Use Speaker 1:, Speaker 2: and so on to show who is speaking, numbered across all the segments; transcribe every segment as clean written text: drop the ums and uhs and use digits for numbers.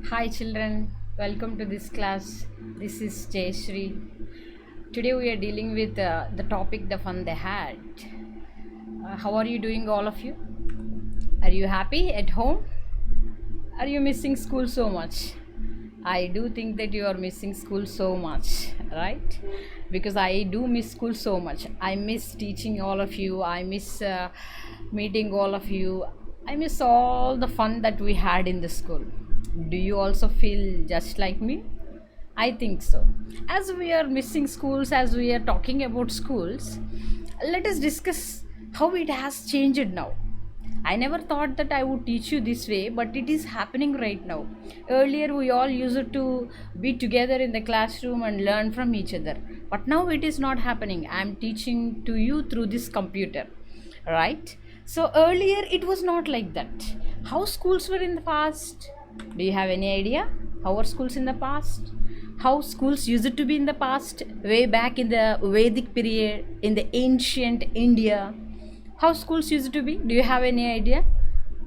Speaker 1: Hi children, welcome to this class. This is Jayashree. Today we are dealing with the topic the fun they had. How are you doing all of you? Are you happy at home? Are you missing school so much? I do think that you are missing school so much, right? Because I do miss school so much. I miss teaching all of you. I miss meeting all of you. I miss all the fun that we had in the school. Do you also feel just like me? I think so. As we are missing schools, as we are talking about schools, let us discuss how it has changed now. I never thought that I would teach you this way, but it is happening right now. Earlier, we all used to be together in the classroom and learn from each other, but now it is not happening. I am teaching to you through this computer, right? So, earlier, it was not like that. How schools were in the past? Do you have any idea? How were schools in the past? How schools used to be in the past, way back in the Vedic period, in the ancient India? How schools used to be? Do you have any idea?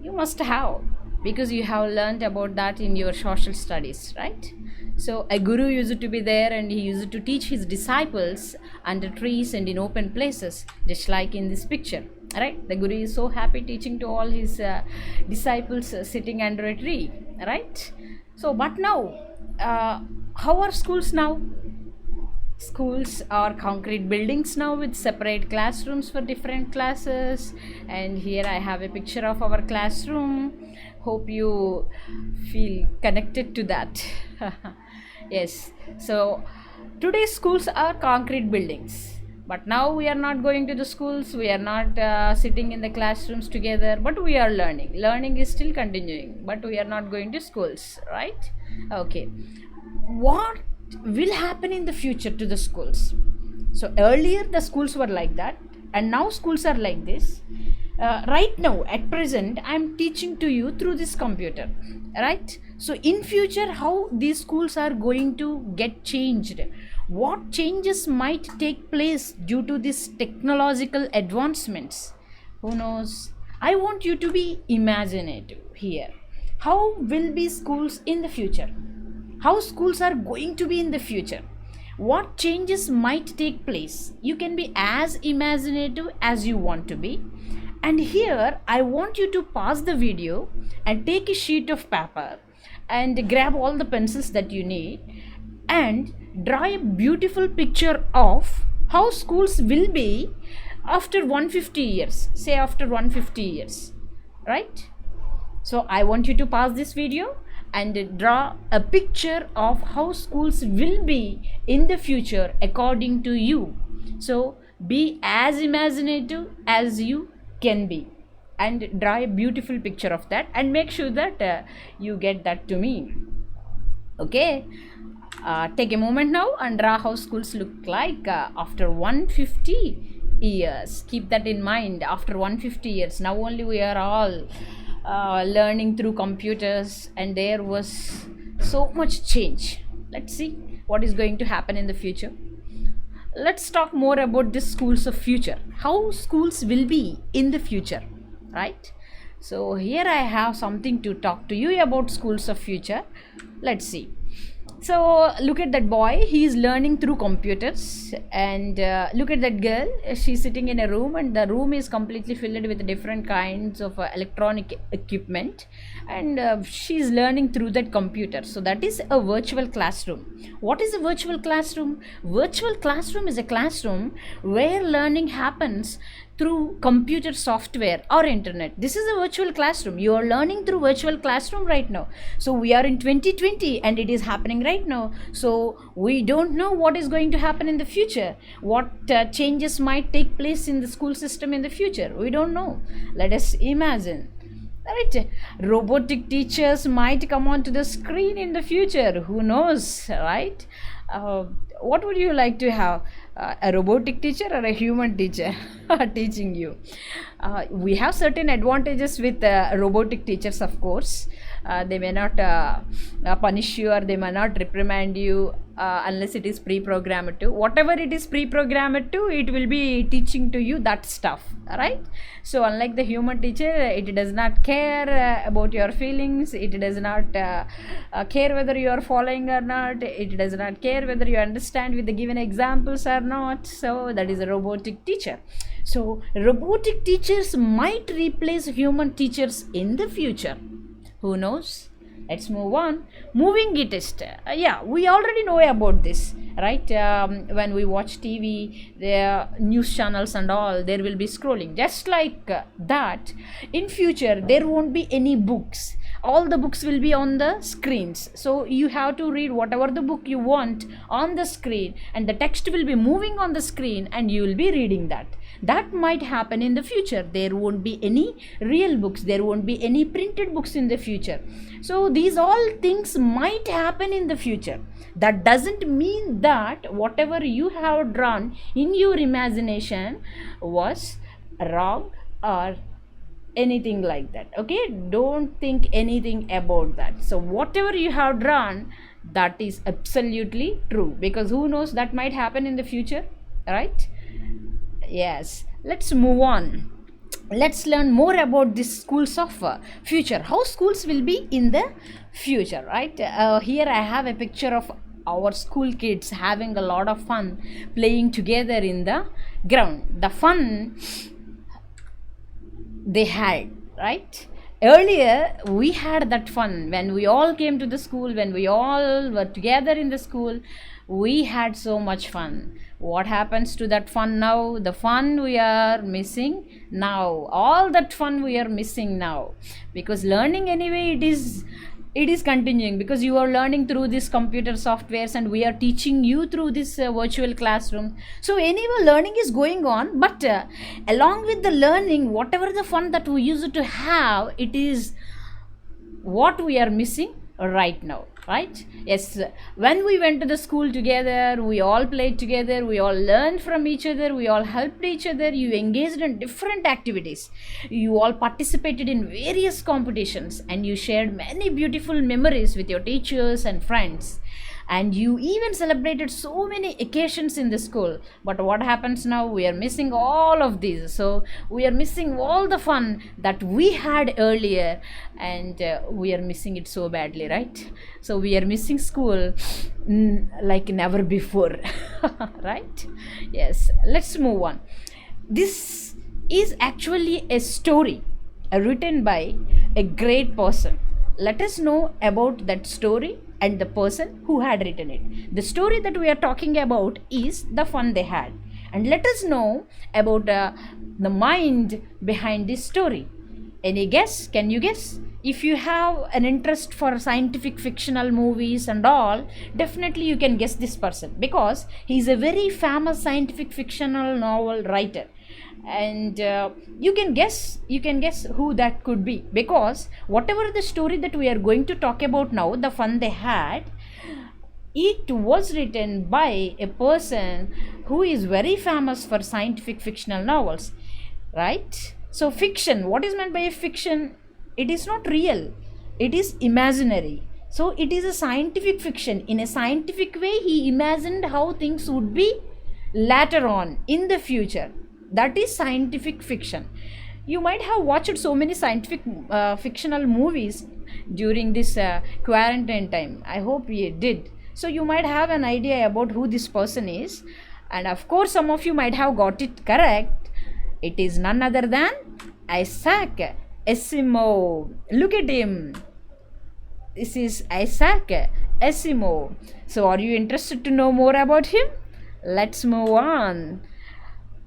Speaker 1: You must have, because you have learned about that in your social studies, right? So a guru used to be there and he used to teach his disciples under trees and in open places, just like in this picture, right? The guru is so happy teaching to all his disciples sitting under a tree, right? So but now, how are schools now? Schools are concrete buildings now with separate classrooms for different classes. And here I have a picture of our classroom. Hope you feel connected to that. Yes, so today's schools are concrete buildings, but now we are not going to the schools, we are not sitting in the classrooms together, but we are learning is still continuing, but we are not going to schools, right? Okay, what will happen in the future to the schools? So earlier the schools were like that, and now schools are like this. Right now at present I am teaching to you through this computer, right? So in future, how these schools are going to get changed, what changes might take place due to these technological advancements, who knows? I want you to be imaginative here. How will be schools in the future? How schools are going to be in the future? What changes might take place? You can be as imaginative as you want to be. And here I want you to pause the video and take a sheet of paper and grab all the pencils that you need and draw a beautiful picture of how schools will be after 150 years. Say after 150 years, right? So I want you to pause this video and draw a picture of how schools will be in the future according to you. So be as imaginative as you can be and draw a beautiful picture of that and make sure that you get that to me. Okay, take a moment now and draw how schools look like after 150 years. Keep that in mind. After 150 years, now only we are all learning through computers, and there was so much change. Let's see what is going to happen in the future. Let's talk more about the schools of future, how schools will be in the future, right? So here I have something to talk to you about schools of future. Let's see. So look at that boy, he is learning through computers, and look at that girl, she's sitting in a room, and the room is completely filled with different kinds of electronic equipment, and she's learning through that computer. So that is a virtual classroom. What is a virtual classroom? Virtual classroom is a classroom where learning happens through computer software or internet. This is a virtual classroom. You are learning through virtual classroom right now. So we are in 2020 and it is happening right now. So we don't know what is going to happen in the future, what changes might take place in the school system in the future. We don't know. Let us imagine, right? Robotic teachers might come onto the screen in the future. Who knows, right? What would you like to have? A robotic teacher or a human teacher teaching you? We have certain advantages with robotic teachers, of course. They may not punish you, or they may not reprimand you unless it is pre-programmed to. Whatever it is pre-programmed to, it will be teaching to you that stuff, right? So unlike the human teacher, it does not care about your feelings. It does not care whether you are following or not. It does not care whether you understand with the given examples or not. So that is a robotic teacher. So robotic teachers might replace human teachers in the future. Who knows? Let's move on. Moving test. Yeah, we already know about this, right? When we watch TV, the news channels and all, there will be scrolling. Just like that, in future there won't be any books. All the books will be on the screens, so you have to read whatever the book you want on the screen, and the text will be moving on the screen, and you will be reading that. That might happen in the future. There won't be any real books, there won't be any printed books in the future. So these all things might happen in the future. That doesn't mean that whatever you have drawn in your imagination was wrong or anything like that. Okay, don't think anything about that. So whatever you have drawn, that is absolutely true, because who knows, that might happen in the future, right? Yes, let's move on. Let's learn more about this schools of future, how schools will be in the future, right? Here I have a picture of our school kids having a lot of fun playing together in the ground. The fun they had, right? Earlier we had that fun when we all came to the school, when we all were together in the school. We had so much fun. What happens to that fun now? The fun we are missing now, all that fun we are missing now, because learning anyway, it is continuing, because you are learning through this computer softwares, and we are teaching you through this virtual classroom. So anyway, learning is going on, but along with the learning, whatever the fun that we used to have, it is what we are missing right now, right? Yes, when we went to the school together, we all played together, we all learned from each other, we all helped each other, you engaged in different activities, you all participated in various competitions, and you shared many beautiful memories with your teachers and friends, and you even celebrated so many occasions in the school. But what happens now? We are missing all of these. So we are missing all the fun that we had earlier, and we are missing it so badly, right? So we are missing school like never before. Right? Yes, let's move on. This is actually a story written by a great person. Let us know about that story and the person who had written it. The story that we are talking about is The Fun They Had. And let us know about the mind behind this story. Any guess? Can you guess? If you have an interest for scientific fictional movies and all, definitely you can guess this person, because he is a very famous scientific fictional novel writer. And you can guess who that could be, because whatever the story that we are going to talk about now, The Fun They Had, it was written by a person who is very famous for scientific fictional novels, right? So fiction, what is meant by a fiction? It is not real, it is imaginary. So it is a scientific fiction. In a scientific way, he imagined how things would be later on in the future. That is scientific fiction. You might have watched so many scientific fictional movies during this quarantine time. I hope you did. So you might have an idea about who this person is, and of course some of you might have got it correct. It is none other than Isaac Asimov. Look at him. This is Isaac Asimov. So are you interested to know more about him? Let's move on.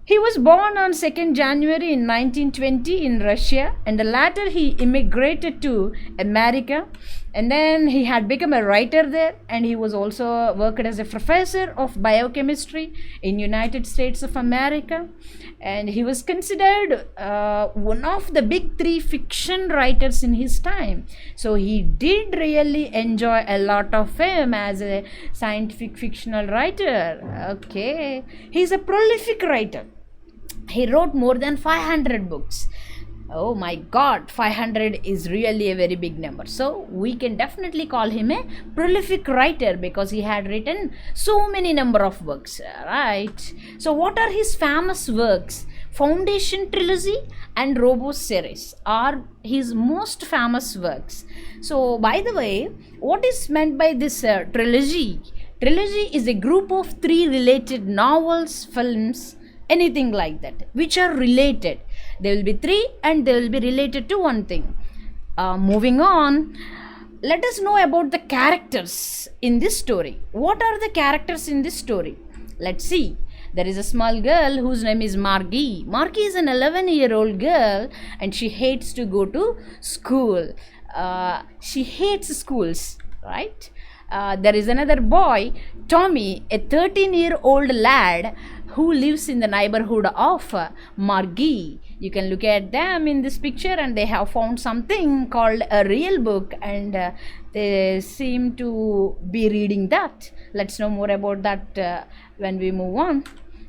Speaker 1: He was born on 2nd January in 1920 in Russia, and later he immigrated to America, and then he had become a writer there, and he was also worked as a professor of biochemistry in United States of America, and he was considered one of the big three fiction writers in his time. So he did really enjoy a lot of fame as a scientific fictional writer. Okay, he's a prolific writer. He wrote more than 500 books. Oh my god, 500 is really a very big number. So we can definitely call him a prolific writer because he had written so many number of books, right? So what are his famous works? Foundation Trilogy and Robo series are his most famous works. So by the way, what is meant by this trilogy? Trilogy is a group of three related novels, films, anything like that, which are related. There will be three and they will be related to one thing. Moving on, let us know about the characters in this story. What are the characters in this story? Let's see. There is a small girl whose name is Margie. Margie is an 11-year-old girl and she hates to go to school. She hates schools, right? There is another boy, Tommy, a 13-year-old lad who lives in the neighborhood of Margie. You can look at them in this picture and they have found something called a real book and they seem to be reading that. Let's know more about that when we move on.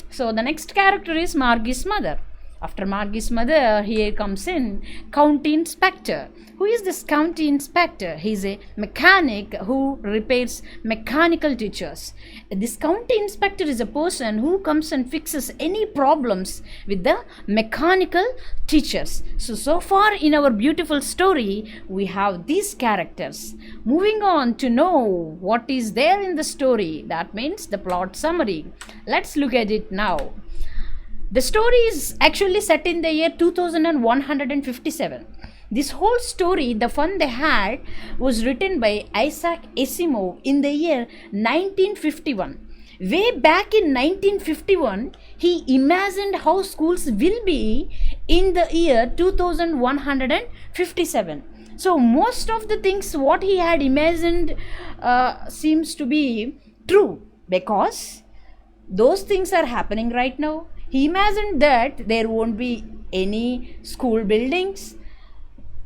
Speaker 1: So the next character is Margie's mother. After Margie's mother, here comes in County Inspector. Who is this County Inspector? He is a mechanic who repairs mechanical teachers. This County Inspector is a person who comes and fixes any problems with the mechanical teachers. So far in our beautiful story, we have these characters. Moving on to know what is there in the story, that means the plot summary. Let's look at it now. The story is actually set in the year 2157. This whole story, The Fun They Had, was written by Isaac Asimov in the year 1951. Way back in 1951, he imagined how schools will be in the year 2157. So most of the things what he had imagined seems to be true because those things are happening right now. He imagined that there won't be any school buildings.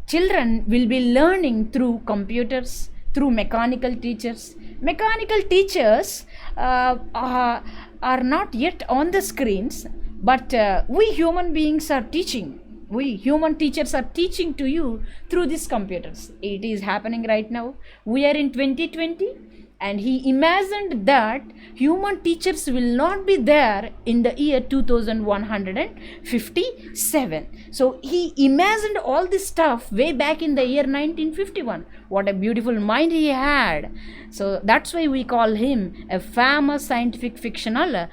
Speaker 1: Children will be learning through computers, through mechanical teachers. Mechanical teachers are not yet on the screens, but we human beings are teaching. We human teachers are teaching to you through these computers. It is happening right now. We are in 2020. And he imagined that human teachers will not be there in the year 2157. So he imagined all this stuff way back in the year 1951. What a beautiful mind he had. So that's why we call him a famous scientific fictional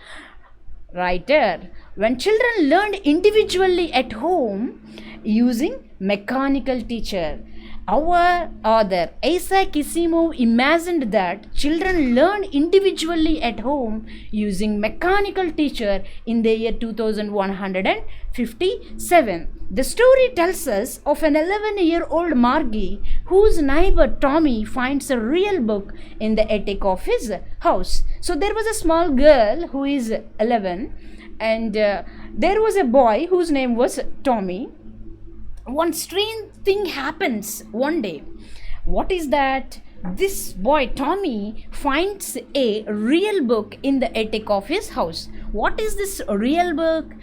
Speaker 1: writer. When children learned individually at home using mechanical teacher, our author Isaac Asimov imagined that children learn individually at home using mechanical teacher in the year 2157. The story tells us of an 11-year-old Margie whose neighbor Tommy finds a real book in the attic of his house. So there was a small girl who is 11 and there was a boy whose name was Tommy. One strange thing happens one day. What is that? This boy Tommy finds a real book in the attic of his house. What is this real book?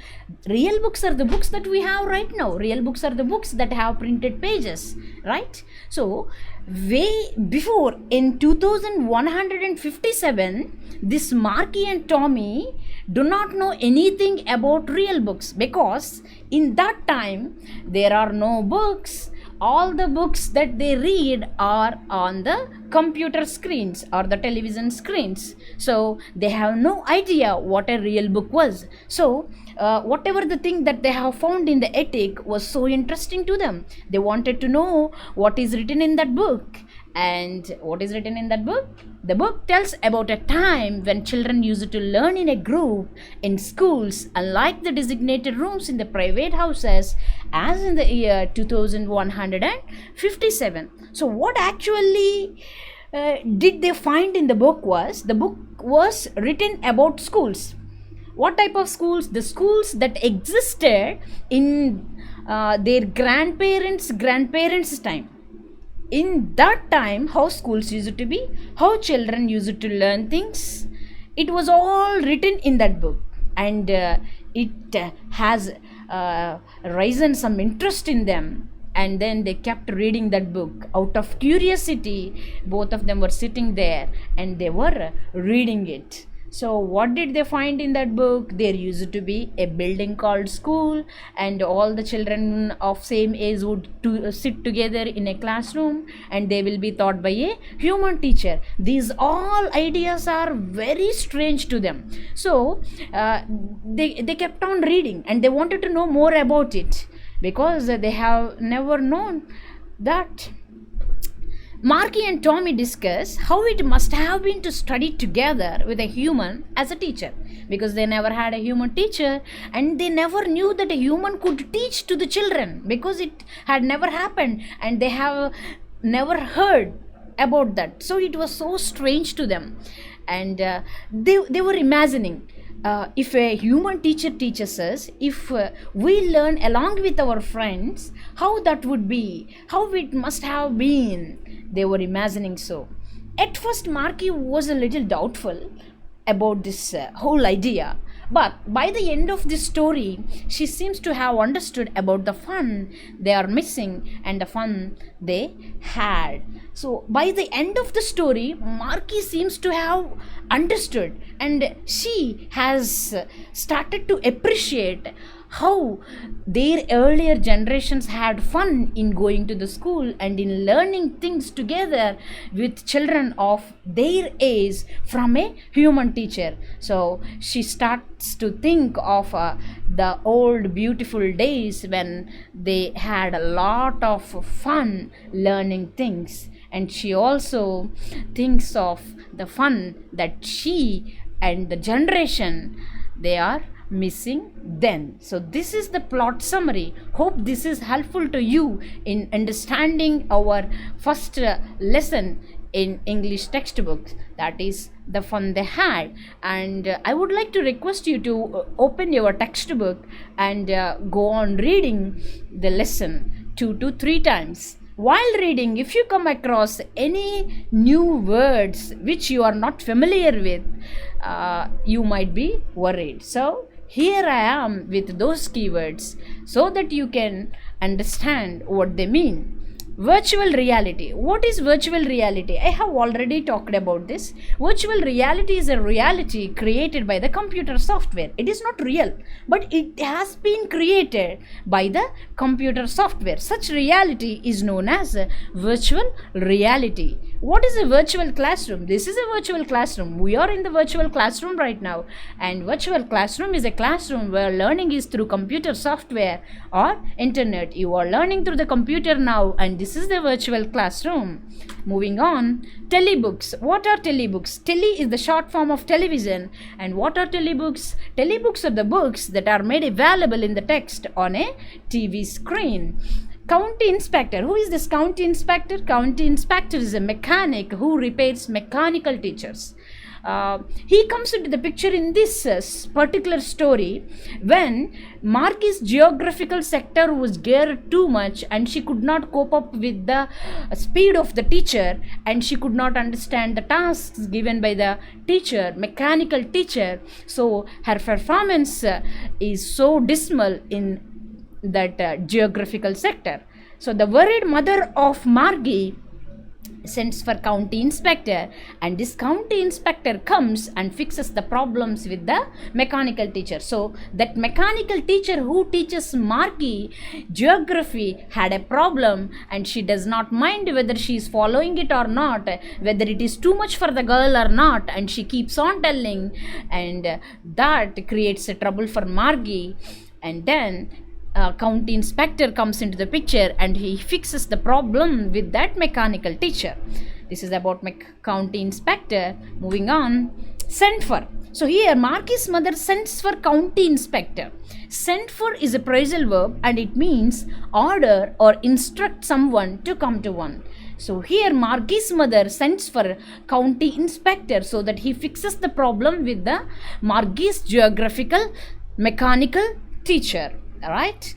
Speaker 1: Real books are the books that we have right now. Real books are the books that have printed pages, right? So way before in 2157, this Margie and Tommy do not know anything about real books because in that time there are no books. All the books that they read are on the computer screens or the television screens. So they have no idea what a real book was. So whatever the thing that they have found in the attic was so interesting to them. They wanted to know what is written in that book. And what is written in that book? The book tells about a time when children used to learn in a group in schools, unlike the designated rooms in the private houses, as in the year 2157. So what actually did they find in the book was, the book was written about schools. What type of schools? The schools that existed in their grandparents' time. In that time, how schools used to be, how children used to learn things, it was all written in that book. And it has risen some interest in them, and then they kept reading that book out of curiosity. Both of them were sitting there and they were reading it. So what did they find in that book? There used to be a building called school, and all the children of same age would sit together in a classroom, and they will be taught by a human teacher. These all ideas are very strange to them. So they kept on reading, and they wanted to know more about it, because they have never known that. Marky and Tommy discuss how it must have been to study together with a human as a teacher, because they never had a human teacher, and they never knew that a human could teach to the children, because it had never happened and they have never heard about that. So it was so strange to them, and they were imagining, if a human teacher teaches us, if we learn along with our friends, how that would be, how it must have been. They were imagining so. At first, Marky was a little doubtful about this whole idea, but by the end of this story, she seems to have understood about the fun they are missing and the fun they had. So by the end of the story, Marky seems to have understood, and she has started to appreciate how their earlier generations had fun in going to the school and in learning things together with children of their age from a human teacher. So she starts to think of the old beautiful days when they had a lot of fun learning things, and she also thinks of the fun that she and the generation they are missing then. So this is the plot summary. Hope this is helpful to you in understanding our first lesson in English textbook, that is the fun they had. And I would like to request you to open your textbook and go on reading the lesson 2 to 3 times. While reading, if you come across any new words which you are not familiar with, you might be worried. So here I am with those keywords so that you can understand what they mean. Virtual reality. What is virtual reality? I have already talked about this. Virtual reality is a reality created by the computer software. It is not real, but it has been created by the computer software. Such reality is known as virtual reality. What is a virtual classroom? This is a virtual classroom. We are in the virtual classroom right now, and virtual classroom is a classroom where learning is through computer software or internet. You are learning through the computer now, and this is the virtual classroom. Moving on, telebooks. What are telebooks? Tele is the short form of television, and what are telebooks? Telebooks are the books that are made available in the text on a TV screen. County inspector. Who is this county inspector? County inspector is a mechanic who repairs mechanical teachers. He comes into the picture in this particular story when Marky's geographical sector was geared too much, and she could not cope up with the speed of the teacher, and she could not understand the tasks given by the teacher, mechanical teacher. So her performance is so dismal in that geographical sector. So the worried mother of Margy sends for county inspector, and this county inspector comes and fixes the problems with the mechanical teacher. So that mechanical teacher who teaches Margy geography had a problem, and she does not mind whether she is following it or not, whether it is too much for the girl or not, and she keeps on telling, and that creates a trouble for Margy. And then county inspector comes into the picture, and he fixes the problem with that mechanical teacher. This is about county inspector. Moving on, sent for. So here Marky's mother sends for county inspector. Sent for is a phrasal verb, and it means order or instruct someone to come to one. So here Marky's mother sends for county inspector so that he fixes the problem with the Margy's geographical mechanical teacher. Alright,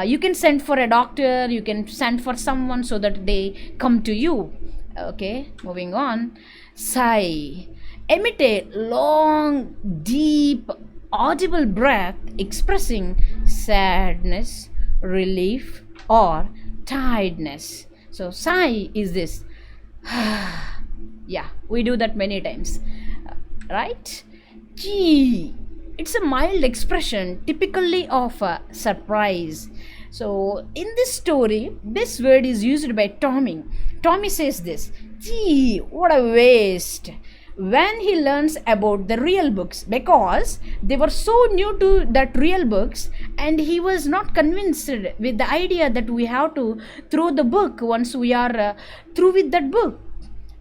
Speaker 1: you can send for a doctor, you can send for someone so that they come to you. Okay, moving on. Sigh. Emit a long, deep audible breath expressing sadness, relief, or tiredness. So, sigh is this. Yeah, we do that many times, right? Gee, it's a mild expression typically of a surprise. So, in this story, this word is used by Tommy. Tommy says this: gee, what a waste. When he learns about the real books, because they were so new to that real books, and he was not convinced with the idea that we have to throw the book once we are through with that book.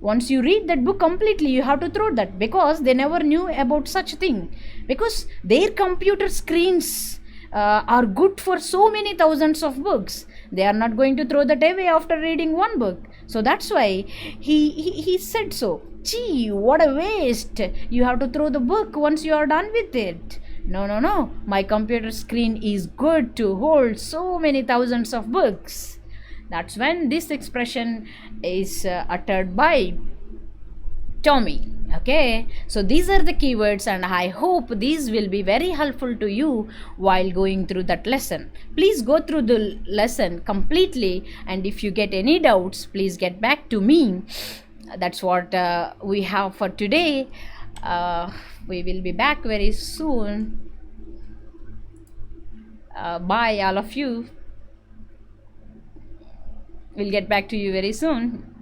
Speaker 1: Once you read that book completely, you have to throw that, because they never knew about such thing, because their computer screens are good for so many thousands of books. They are not going to throw that away after reading one book. So that's why he said so. Gee, what a waste. You have to throw the book once you are done with it. No, no, no. My computer screen is good to hold so many thousands of books. That's when this expression is uttered by Tommy. Okay, so these are the keywords, and I hope these will be very helpful to you while going through that lesson. Please go through the lesson completely, and if you get any doubts, please get back to me. That's what we have for today. We will be back very soon. Bye, all of you. We'll get back to you very soon.